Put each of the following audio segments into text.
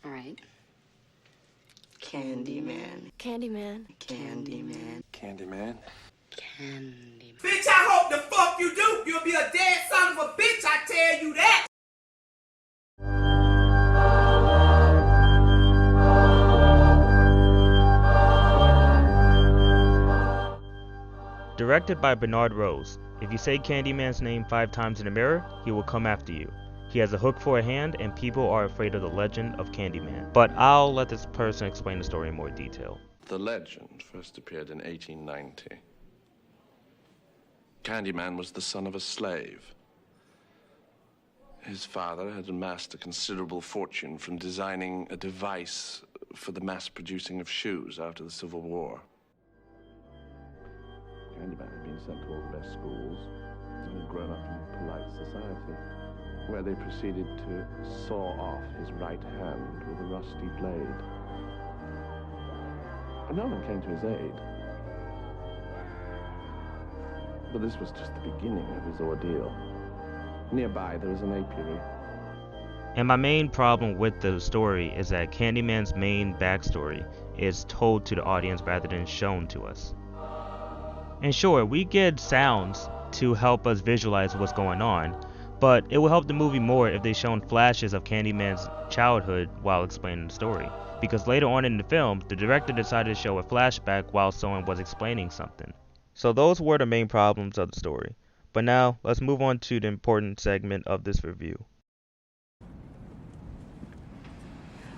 All right. Candyman. Candyman. Candyman. Candyman. Candyman. Bitch, I hope the fuck you do. You'll be a dead son of a bitch, I tell you that. Directed by Bernard Rose. If you say Candyman's name 5 times in the mirror, he will come after you. He has a hook for a hand, and people are afraid of the legend of Candyman. But I'll let this person explain the story in more detail. The legend first appeared in 1890. Candyman was the son of a slave. His father had amassed a considerable fortune from designing a device for the mass producing of shoes after the Civil War. Candyman had been sent to all the best schools and had grown up in polite society, where they proceeded to saw off his right hand with a rusty blade. And no one came to his aid. But this was just the beginning of his ordeal. Nearby, there was an apiary. And my main problem with the story is that Candyman's main backstory is told to the audience rather than shown to us. And sure, we get sounds to help us visualize what's going on, but it will help the movie more if they shown flashes of Candyman's childhood while explaining the story. Because later on in the film, the director decided to show a flashback while someone was explaining something. So those were the main problems of the story. But now, let's move on to the important segment of this review.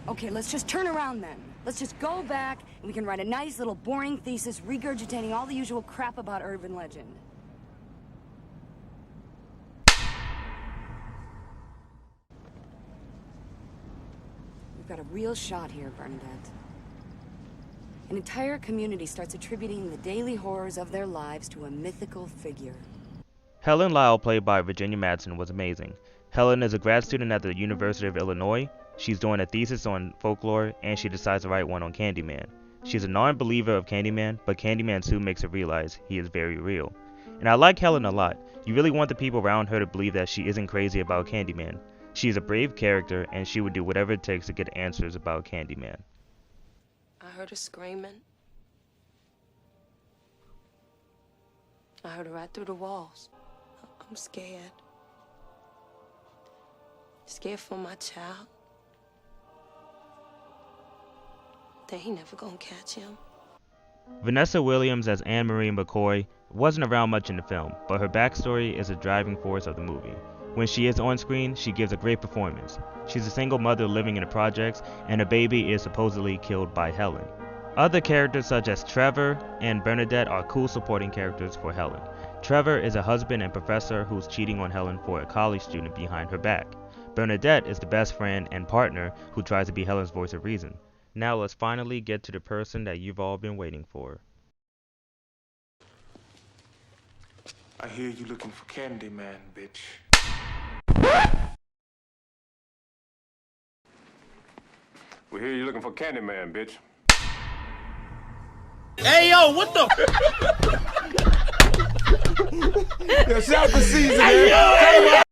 Okay, let's just turn around then. Let's just go back, and we can write a nice little boring thesis regurgitating all the usual crap about urban legend. We've got a real shot here, Bernadette. An entire community starts attributing the daily horrors of their lives to a mythical figure. Helen Lyle, played by Virginia Madsen, was amazing. Helen is a grad student at the University of Illinois. She's doing a thesis on folklore, and she decides to write one on Candyman. She's a non-believer of Candyman, but Candyman soon makes her realize he is very real. And I like Helen a lot. You really want the people around her to believe that she isn't crazy about Candyman. She's a brave character, and she would do whatever it takes to get answers about Candyman. I heard her screaming. I heard her right through the walls. I'm scared. Scared for my child. They ain't never gonna catch him. Vanessa Williams as Anne Marie McCoy wasn't around much in the film, but her backstory is a driving force of the movie. When she is on screen, she gives a great performance. She's a single mother living in the projects, and her baby is supposedly killed by Helen. Other characters such as Trevor and Bernadette are cool supporting characters for Helen. Trevor is a husband and professor who's cheating on Helen for a college student behind her back. Bernadette is the best friend and partner who tries to be Helen's voice of reason. Now let's finally get to the person that you've all been waiting for. I hear you looking for Candyman, bitch. We hear you looking for Candyman, bitch. Hey, yo, what the? Yo, shout for season, Hey, yo, Helen.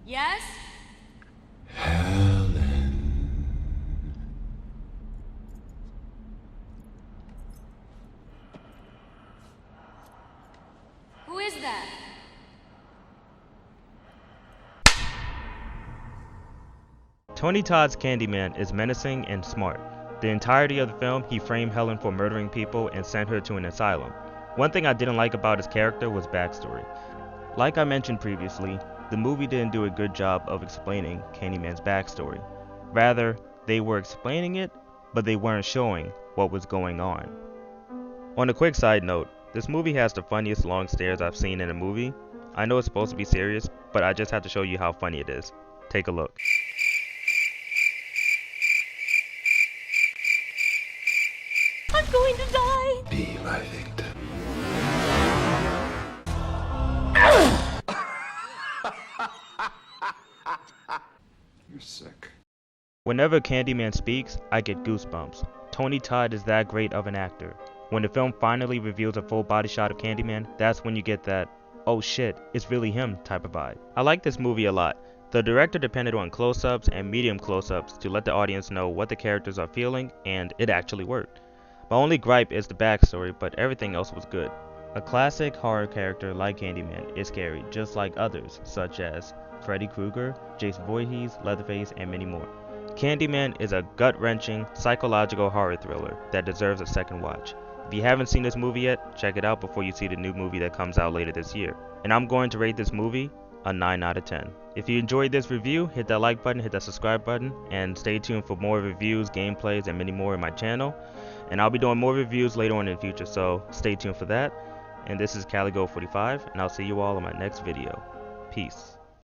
Yes? Helen. Who is that? Tony Todd's Candyman is menacing and smart. The entirety of the film, he framed Helen for murdering people and sent her to an asylum. One thing I didn't like about his character was backstory. Like I mentioned previously, the movie didn't do a good job of explaining Candyman's backstory. Rather, they were explaining it, but they weren't showing what was going on. On a quick side note, this movie has the funniest long stares I've seen in a movie. I know it's supposed to be serious, but I just have to show you how funny it is. Take a look. I'm going to die! Be my victim. You're sick. Whenever Candyman speaks, I get goosebumps. Tony Todd is that great of an actor. When the film finally reveals a full body shot of Candyman, that's when you get that, oh shit, it's really him type of vibe. I like this movie a lot. The director depended on close-ups and medium close-ups to let the audience know what the characters are feeling, and it actually worked. My only gripe is the backstory, but everything else was good. A classic horror character like Candyman is scary, just like others, such as Freddy Krueger, Jason Voorhees, Leatherface, and many more. Candyman is a gut-wrenching, psychological horror thriller that deserves a second watch. If you haven't seen this movie yet, check it out before you see the new movie that comes out later this year. And I'm going to rate this movie a 9 out of 10. If you enjoyed this review, hit that like button, hit that subscribe button, and stay tuned for more reviews, gameplays, and many more in my channel. And I'll be doing more reviews later on in the future, so stay tuned for that. And this is CaliGo45, and I'll see you all in my next video. Peace.